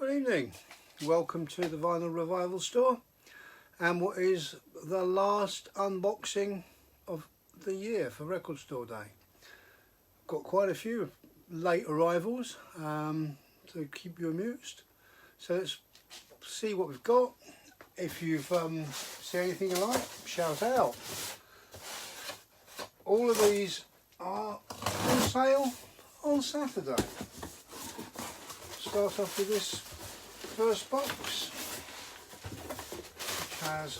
Good evening, welcome to the Vinyl Revival store and what is the last unboxing of the year for Record Store Day. Got quite a few late arrivals to keep you amused, so let's see what we've got. If you've seen anything you like, shout out. All of these are on sale on Saturday. Start off with this first box, which has,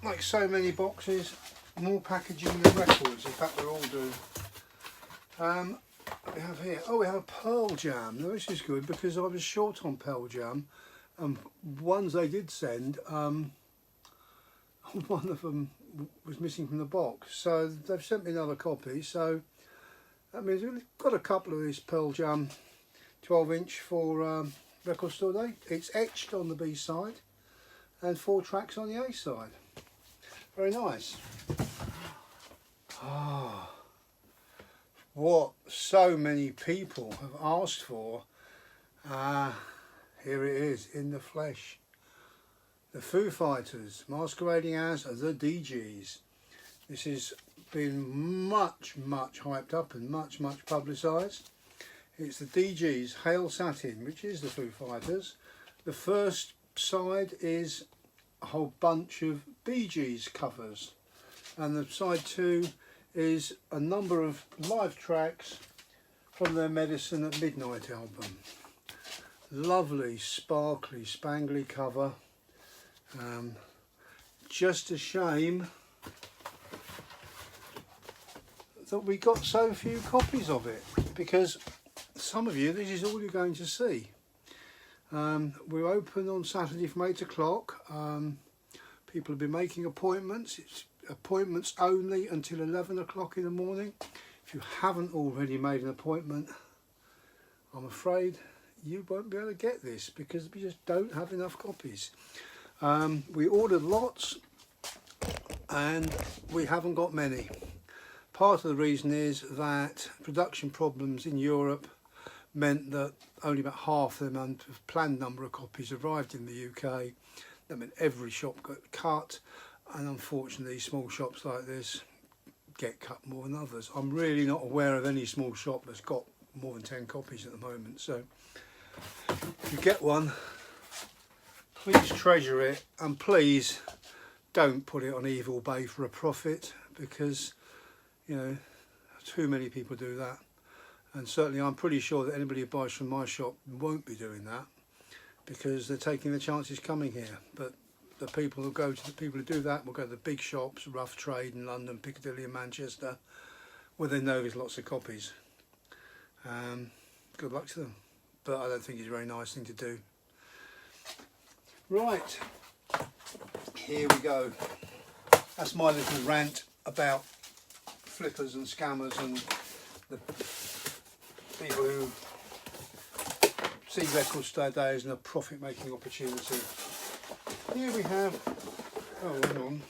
like so many boxes, more packaging than records. In fact, they all do. We have here, we have a Pearl Jam. Now this is good because I was short on Pearl Jam, and ones they did send, one of them was missing from the box, so they've sent me another copy. So that means we've got a couple of this Pearl Jam 12-inch for Record Store Day. It's etched on the B side and 4 tracks on the A side. Very nice. What so many people have asked for. Here it is in the flesh. The Foo Fighters masquerading as the DGs. This has been much hyped up and much publicised. It's the DGs Hail Satin, which is the Foo Fighters. The first side is a whole bunch of Bee Gees covers, and the side 2 is a number of live tracks from their Medicine at Midnight album. Lovely, sparkly, spangly cover. Just a shame that we got so few copies of it, because some of you, this is all you're going to see. We're open on Saturday from 8 o'clock. People have been making appointments. It's appointments only until 11 o'clock in the morning. If you haven't already made an appointment, I'm afraid you won't be able to get this because we just don't have enough copies. We ordered lots and we haven't got many. Part of the reason is that production problems in Europe meant that only about half the planned number of copies arrived in the UK. That meant every shop got cut, and unfortunately small shops like this get cut more than others. I'm really not aware of any small shop that's got more than 10 copies at the moment, so if you get one, please treasure it, and please don't put it on Evil Bay for a profit, because you know, too many people do that. And certainly I'm pretty sure that anybody who buys from my shop won't be doing that, because they're taking the chances coming here. But the people who do that will go to the big shops, Rough Trade in London, Piccadilly and Manchester, where they know there's lots of copies. Good luck to them, but I don't think it's a very nice thing to do. Right, here we go. That's my little rant about flippers and scammers and the people who see Record Store Day as a profit-making opportunity. Here we have, hang on.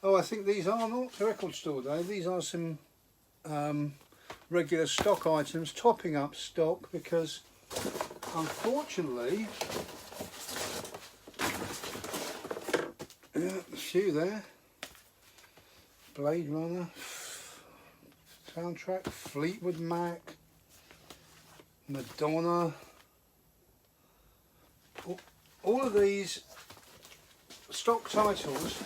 I think these are not Record Store Day. These are some regular stock items, topping up stock, because unfortunately, a few there. Blade Runner soundtrack, Fleetwood Mac, Madonna. All of these stock titles,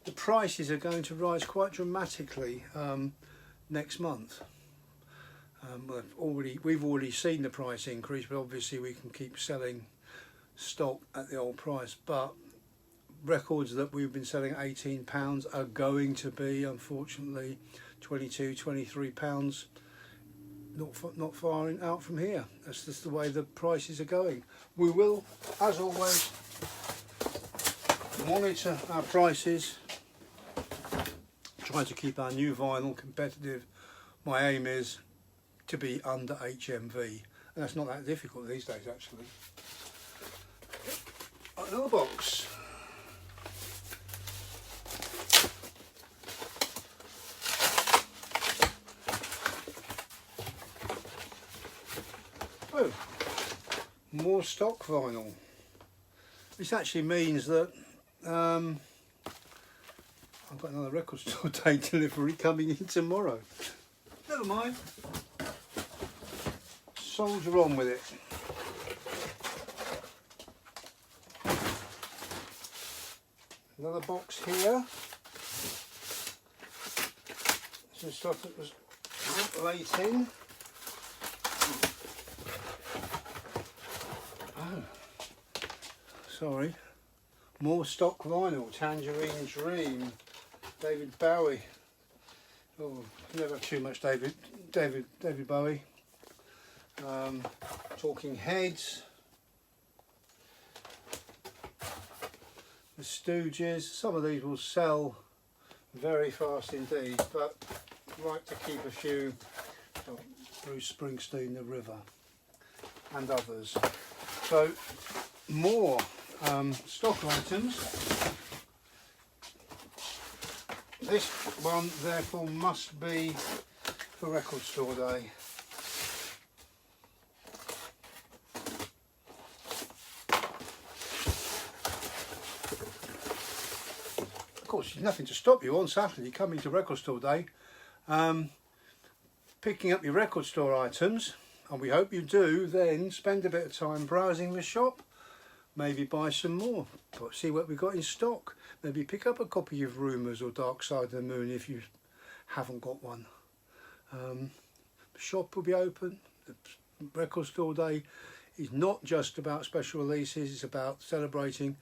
the prices are going to rise quite dramatically next month. We've already seen the price increase, but obviously we can keep selling stock at the old price. But records that we've been selling at £18 are going to be, unfortunately, £22, £23, not far out from here. That's just the way the prices are going. We will, as always, monitor our prices, try to keep our new vinyl competitive. My aim is to be under HMV, and that's not that difficult these days, actually. Another box. more stock vinyl. This actually means that I've got another record store day delivery coming in tomorrow. Never mind. Soldier on with it. Another box here. Some stuff that was late in. Oh, sorry. More stock vinyl. Tangerine Dream. David Bowie. Oh, never too much David Bowie. Talking Heads. The Stooges. Some of these will sell very fast indeed, but I like to keep a few. Oh, Bruce Springsteen, The River, and others. So more stock items. This one therefore must be for record store day. Of course, there's nothing to stop you on Saturday coming to record store day, picking up your record store items, and we hope you do then spend a bit of time browsing the shop, maybe buy some more, see what we've got in stock, maybe pick up a copy of Rumours or Dark Side of the Moon if you haven't got one. The shop will be open. The record store day is not just about special releases, it's about celebrating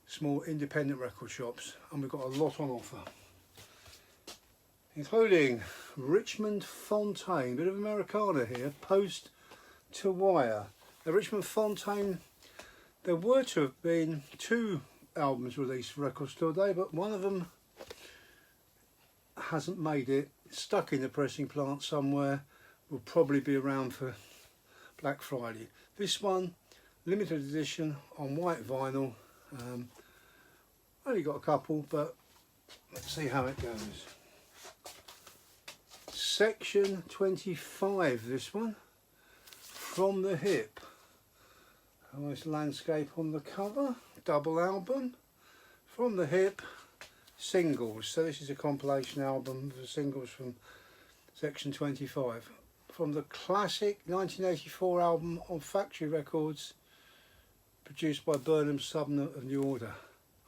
small independent record shops, and we've got a lot on offer, including Richmond Fontaine, bit of Americana here, Post to Wire. Now Richmond Fontaine, there were to have been 2 albums released for record store day, but one of them hasn't made it, it's stuck in the pressing plant somewhere, will probably be around for Black Friday. This one, limited edition on white vinyl. Only got a couple, but let's see how it goes. Section 25, this one, From the Hip. A nice landscape on the cover, double album, From the Hip, singles. So this is a compilation album of singles from Section 25. From the classic 1984 album on Factory Records, produced by Burnham Sumner of New Order.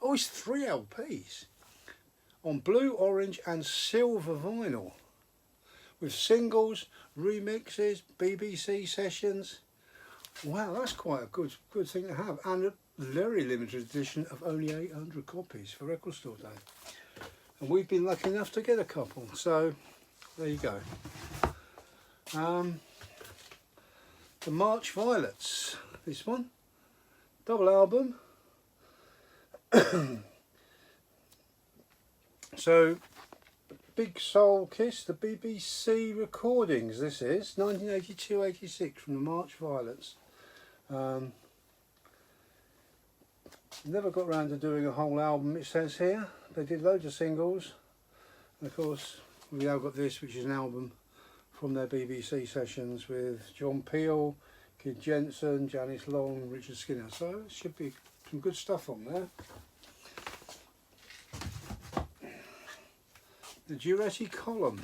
Oh, it's 3 LPs on blue, orange and silver vinyl, with singles, remixes, BBC sessions. Wow, that's quite a good thing to have, and a very limited edition of only 800 copies for record store day. And we've been lucky enough to get a couple, so there you go. The March Violets, this one, double album. So, Big Soul Kiss, the BBC recordings, this is 1982-86 from the March Violets. Never got round to doing a whole album, it says here. They did loads of singles, and of course we now got this, which is an album from their BBC sessions with John Peel, Kid Jensen, Janice Long, Richard Skinner, so it should be some good stuff on there. The Duretti Column,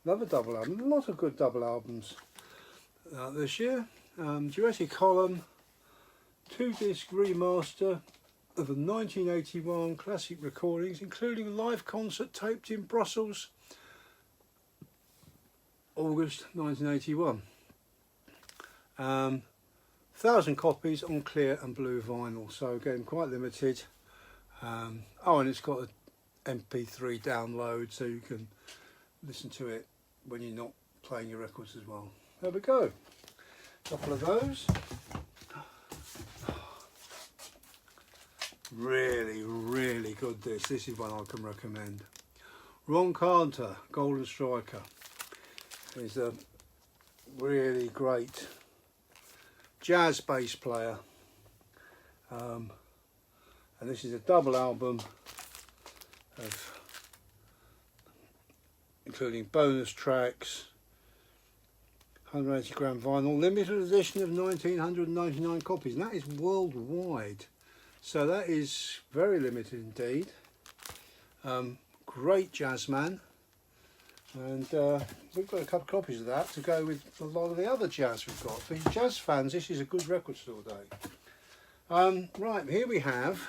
another double album, a lot of good double albums this year. Duretti Column, 2-disc remaster of the 1981 classic recordings, including a live concert taped in Brussels, August 1981. 1,000 copies on clear and blue vinyl, so again quite limited. Oh, and it's got an MP3 download, so you can listen to it when you're not playing your records as well. There we go, a couple of those. Really good. This is one I can recommend. Ron Carter, Golden Striker, is a really great jazz bass player, and this is a double album of including bonus tracks, 180 gram vinyl, limited edition of 1999 copies, and that is worldwide, so that is very limited indeed. Great jazz man, and we've got a couple of copies of that to go with a lot of the other jazz we've got. For jazz fans, this is a good record store day. Right, here we have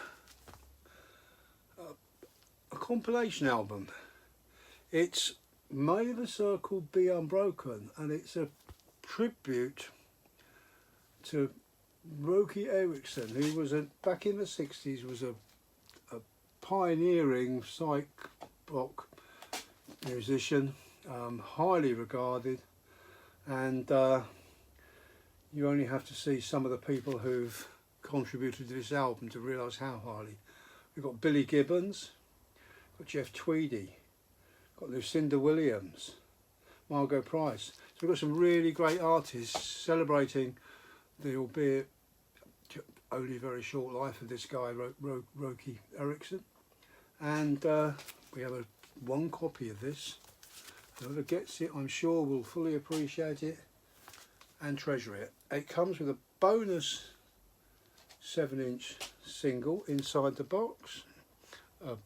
a compilation album. It's May the Circle Be Unbroken, and it's a tribute to Roky Erickson, who was back in the 60s was a pioneering psych rock musician, highly regarded, and you only have to see some of the people who've contributed to this album to realise how highly. We've got Billy Gibbons, got Jeff Tweedy, got Lucinda Williams, Margot Price. So we've got some really great artists celebrating the albeit only very short life of this guy, Roky Erickson. And we have one copy of this. Whoever gets it, I'm sure, will fully appreciate it and treasure it. It comes with a bonus 7-inch single inside the box, a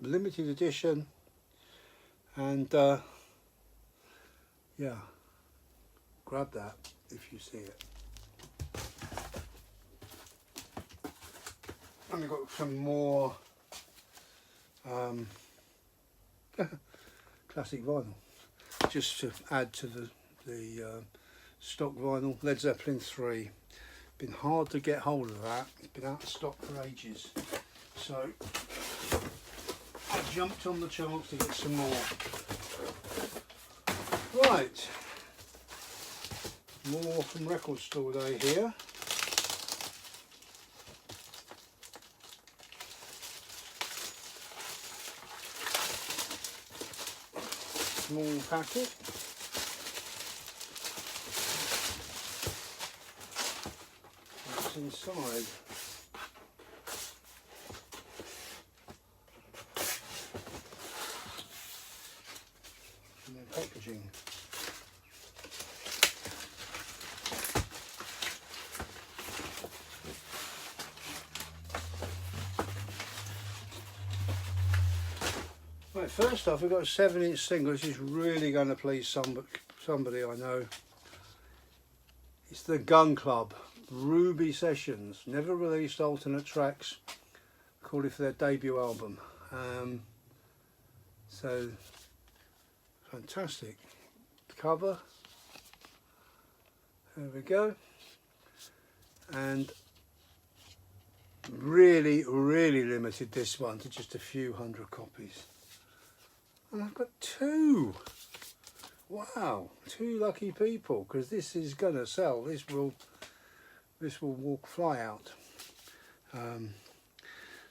limited edition, and yeah, grab that if you see it. And we've got some more classic vinyl, just to add to the stock vinyl. Led Zeppelin 3. Been hard to get hold of that. It's been out of stock for ages. So I jumped on the chance to get some more. Right, more from Record Store Day here. Small packet. What's inside? And then packaging. Right, first off, we've got a 7-inch single. This is really going to please somebody I know. It's the Gun Club, Ruby Sessions. Never released alternate tracks. Called it for their debut album. So, fantastic. Cover. There we go. And really, really limited this one to just a few hundred copies. And I've got 2. Wow, 2 lucky people, because this is going to sell. This will fly out.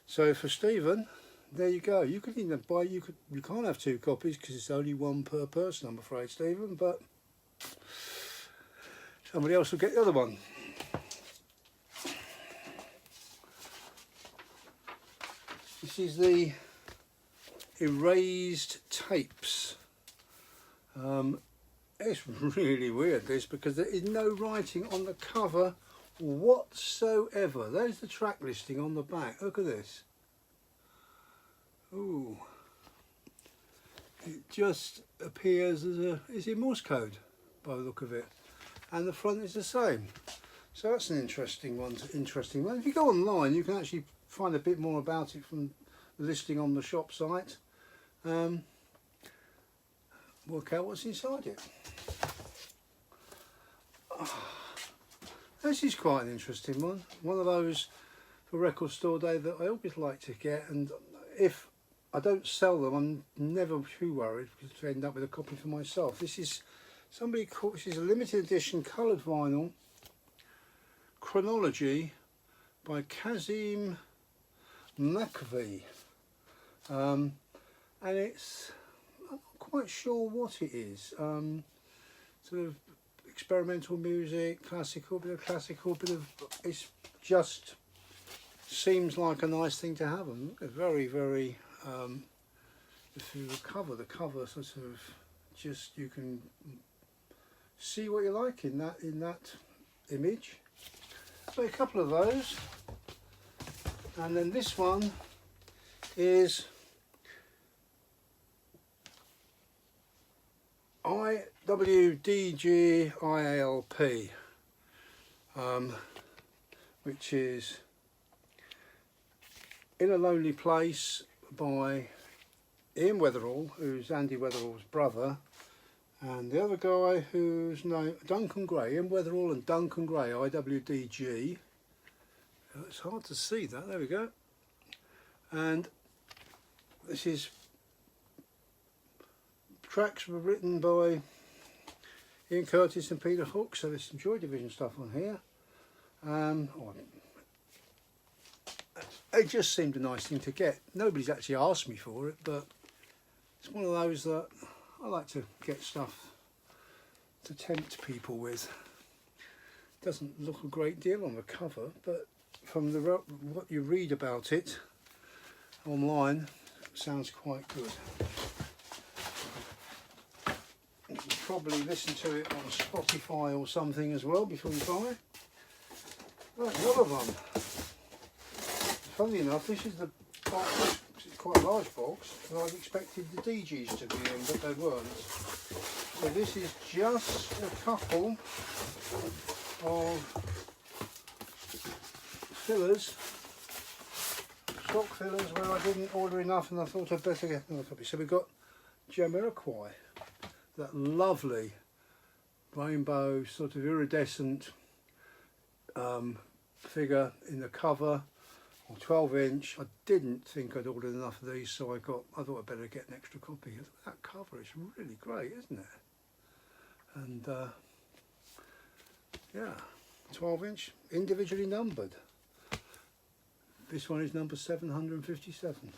So for Stephen, there you go. You could even buy. You can't have 2 copies because it's only 1 per person, I'm afraid, Stephen. But somebody else will get the other one. This is the erased tapes. It's really weird, this, because there is no writing on the cover whatsoever. There's the track listing on the back. Look at this. Ooh, it just appears as is it Morse code by the look of it, and the front is the same. So that's an interesting one. If you go online, you can actually find a bit more about it from the listing on the shop site. Work out what's inside it. This is quite an interesting one. One of those for Record Store Day that I always like to get, and if I don't sell them, I'm never too worried because I end up with a copy for myself. This is this is a limited edition coloured vinyl, Chronology by Kazim Makvi, and it's, I'm not quite sure what it is. Sort of experimental music, classical, bit of, it's just seems like a nice thing to have. And look, very, very, if you recover the cover, sort of just, you can see what you like in that image. So a couple of those, and then this one is IWDGIALP, which is In a Lonely Place by Ian Weatherall, who's Andy Weatherall's brother, and the other guy whose name, Duncan Gray, Ian Weatherall and Duncan Gray, IWDG. It's hard to see that, there we go. And this is, tracks were written by Ian Curtis and Peter Hook, so there's some Joy Division stuff on here. It just seemed a nice thing to get. Nobody's actually asked me for it, but it's one of those that I like to get stuff to tempt people with. Doesn't look a great deal on the cover, but from what you read about it online, it sounds quite good. You can probably listen to it on Spotify or something as well before you buy it. Right, another one. Funnily enough, this is the box. It's quite a large box, and I'd expected the DGs to be in, but they weren't. So this is just a couple of fillers, stock fillers, where I didn't order enough and I thought I'd better get another copy. So we've got Jamiroquai, that lovely rainbow sort of iridescent figure in the cover, or 12-inch. I didn't think I'd ordered enough of these, so I thought I'd better get an extra copy. That cover is really great, isn't it? And yeah, 12-inch, individually numbered. This one is number 757.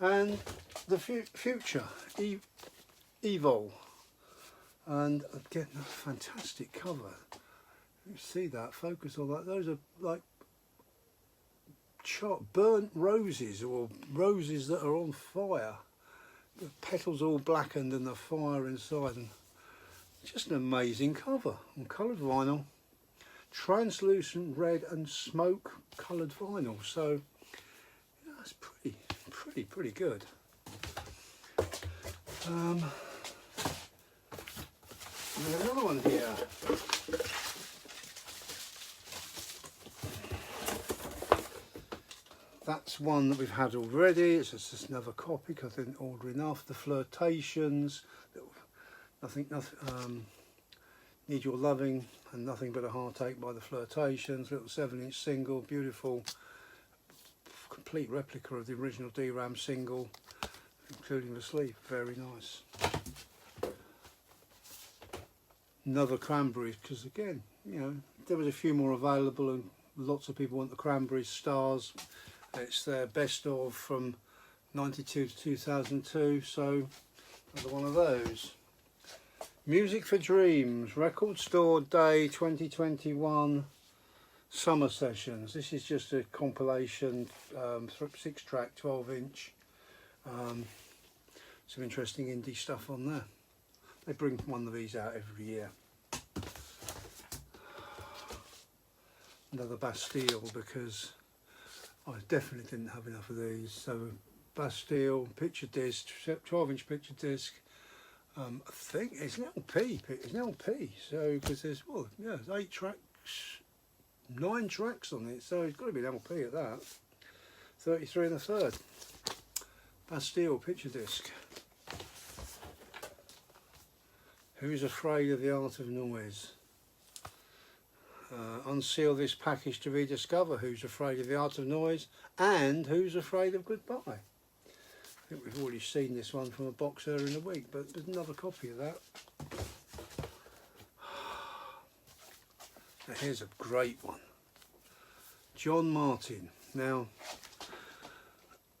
And the future, Evol. And again, a fantastic cover. You see that, focus on that. Those are like burnt roses, or roses that are on fire. The petals all blackened and the fire inside. And just an amazing cover on coloured vinyl. Translucent red and smoke coloured vinyl. So yeah, that's pretty good. There's another one here. That's one that we've had already. It's just another copy because I didn't order enough. The Flirtations, nothing, Need Your Loving and Nothing But a Heartache by the Flirtations. Little 7-inch single, beautiful, complete replica of the original D-Ram single, including the sleeve. Very nice. Another Cranberries, because again, you know, there was a few more available and lots of people want the Cranberries stars. It's their best of from 92 to 2002, so another one of those. Music for Dreams, Record Store Day 2021 Summer Sessions. This is just a compilation, 6-track, 12-inch. Some interesting indie stuff on there. They bring one of these out every year. Another Bastille, because I definitely didn't have enough of these. So Bastille picture disc, 12-inch picture disc. I think it's an LP. It's an LP. So because there's 8 tracks, 9 tracks on it. So it's got to be an LP at that. 33 1/3. Bastille picture disc. Who's Afraid of the Art of Noise? Unseal This Package to Rediscover Who's Afraid of the Art of Noise and Who's Afraid of Goodbye. I think we've already seen this one from a box earlier in the week, but there's another copy of that. Now here's a great one. John Martyn. Now,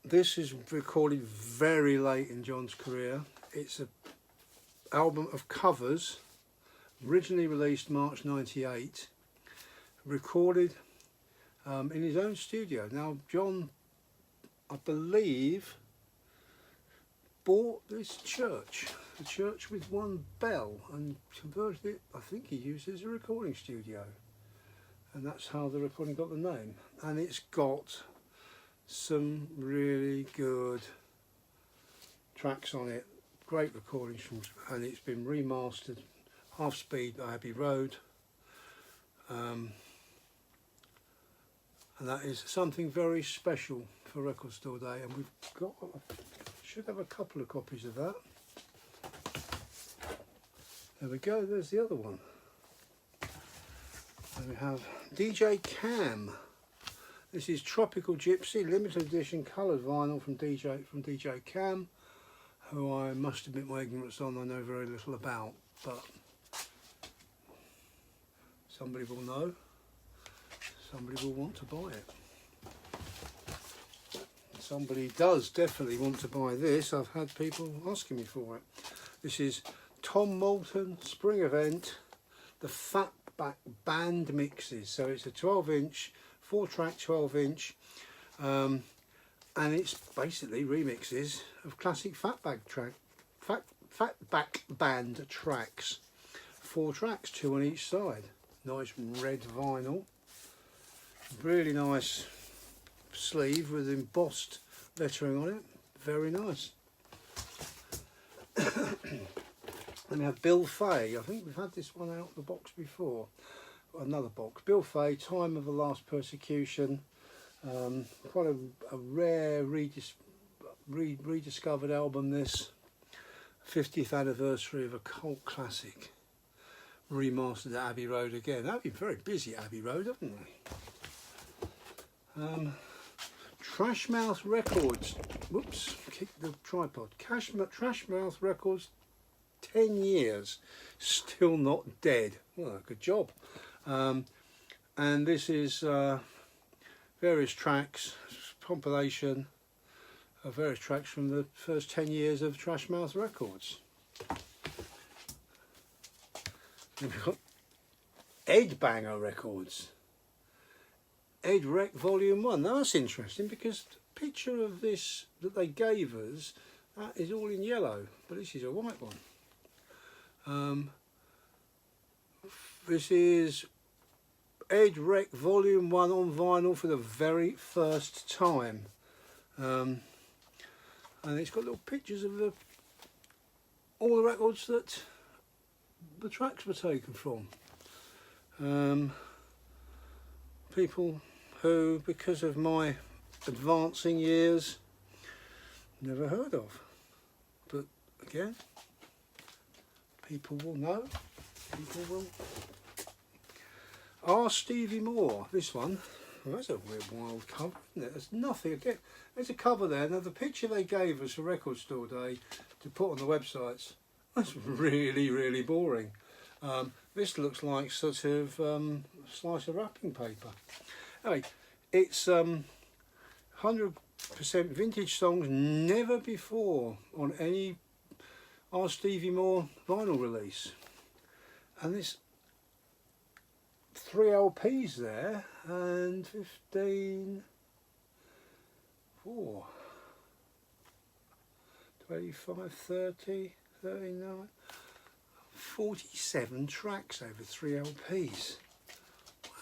this is recorded very late in John's career. It's an album of covers, originally released March '98, recorded in his own studio. Now, John, I believe, bought this church a church with one bell and converted it, I think he used it as a recording studio, and that's how the recording got the name. And it's got some really good tracks on it, great recordings from, and it's been remastered, half speed Abbey Road, and that is something very special for Record Store Day, and we've got, should have a couple of copies of that. There we go, there's the other one. And we have DJ Cam. This is Tropical Gypsy, limited edition coloured vinyl from DJ Cam, who I must admit my ignorance on, I know very little about, but somebody will know, somebody will want to buy it. Somebody does definitely want to buy this. I've had people asking me for it. This is Tom Moulton Spring Event, the Fatback Band Mixes. So it's a 12-inch, 4-track 12-inch, and it's basically remixes of classic Fatback Band tracks. 4 tracks, 2 on each side. Nice red vinyl. Really nice sleeve with embossed lettering on it. Very nice. Then we have Bill Fay. I think we've had this one out of the box before. Another box. Bill Fay, Time of the Last Persecution. Quite a rare rediscovered album, this. 50th anniversary of a cult classic. Remastered at Abbey Road again. They've been very busy at Abbey Road, haven't they? Trashmouth Records. Whoops, kicked the tripod. Trashmouth Records, 10 years, still not dead. Well, good job. And this is various tracks, compilation of various tracks from the first 10 years of Trashmouth Records. Then we've got Ed Banger Records. Ed Rec Volume 1. Now that's interesting because the picture of this that they gave us, that is all in yellow, but this is a white one. This is Ed Rec Volume 1 on vinyl for the very first time. And it's got little pictures of all the records that the tracks were taken from. People who, because of my advancing years, never heard of. But again, people will know. People will. Stevie Moore, this one. Well, that's a weird wild cover, isn't it? There's nothing, again, there's a cover there. Now the picture they gave us for Record Store Day to put on the websites, that's really, really boring. This looks like sort of slice of wrapping paper. Anyway, it's 100% vintage songs, never before on any Stevie Moore vinyl release. And there's 3 LPs there, and 15, 4, 25, 30, 39, 47 tracks over 3 LPs.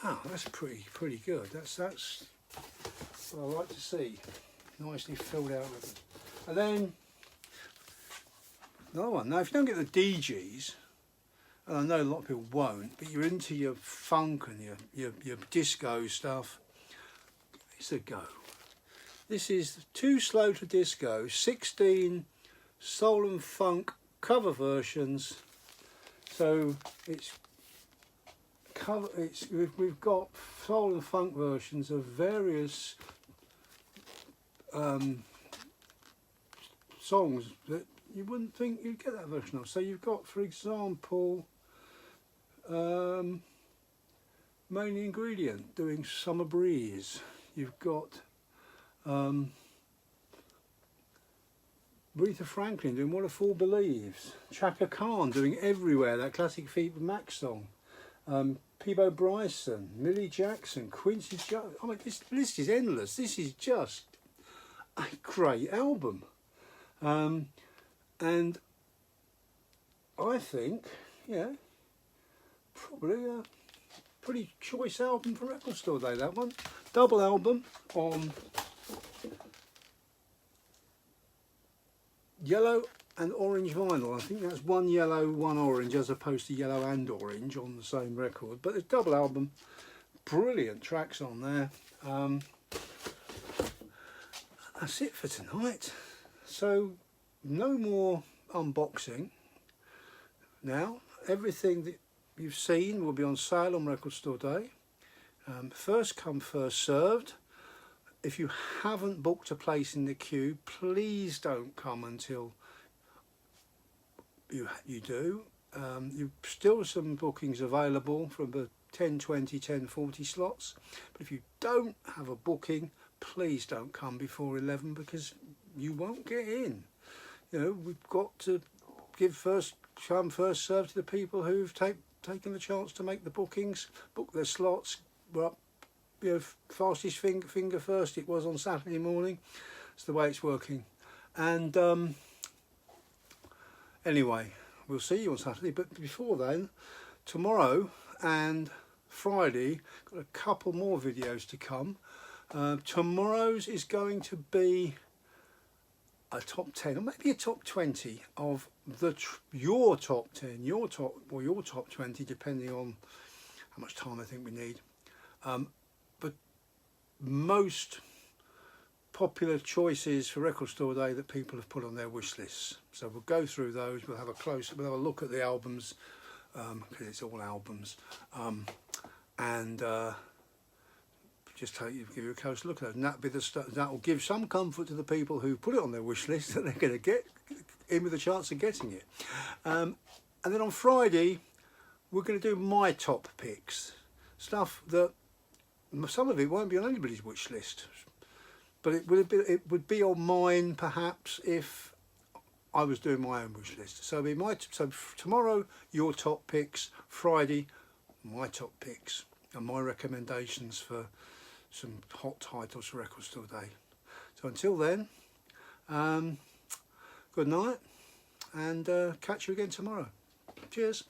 Wow, that's pretty good. That's what I like to see. Nicely filled out with it. And then another one. Now, if you don't get the DGs, and I know a lot of people won't, but you're into your funk and your disco stuff, it's a go. This is Too Slow to Disco, 16 soul and funk cover versions. So we've got soul and funk versions of various songs that you wouldn't think you'd get that version of. So you've got, for example, Main Ingredient doing Summer Breeze. You've got Aretha Franklin doing What a Fool Believes. Chaka Khan doing Everywhere, that classic Fleetwood Mac song. Peabo Bryson, Millie Jackson, Quincy Jones. I mean, this list is endless. This is just a great album. And I think, yeah, probably a pretty choice album for Record Store Day, that one. Double album on yellow and orange vinyl. I think that's one yellow, one orange, as opposed to yellow and orange on the same record. But it's double album, brilliant tracks on there. That's it for tonight. So no more unboxing. Now everything that you've seen will be on sale on Record Store Day. First come, first served. If you haven't booked a place in the queue, please don't come until you do. You've still some bookings available from the 10:20, 10:40 slots. But if you don't have a booking, please don't come before 11 because you won't get in. You know, we've got to give first come, first serve to the people who've taken the chance to make the bookings, book their slots. Well, you know, fastest finger first. It was on Saturday morning. It's the way it's working. And anyway, we'll see you on Saturday. But before then, tomorrow and Friday, got a couple more videos to come. Tomorrow's is going to be a top 10 or maybe a top 20 of your top 10, your top 20, depending on how much time I think we need. But most popular choices for Record Store Day that people have put on their wish lists. So we'll go through those. We'll have a look at the albums because it's all albums, and just give you a close look at those. And that'll be the stuff that will give some comfort to the people who put it on their wish list that they're going to get in with a chance of getting it. And then on Friday, we're going to do my top picks, stuff that some of it won't be on anybody's wish list, but it would be on mine perhaps if I was doing my own wish list. So tomorrow your top picks, Friday my top picks and my recommendations for some hot titles for Record Store Day. So until then, good night, and catch you again tomorrow. Cheers.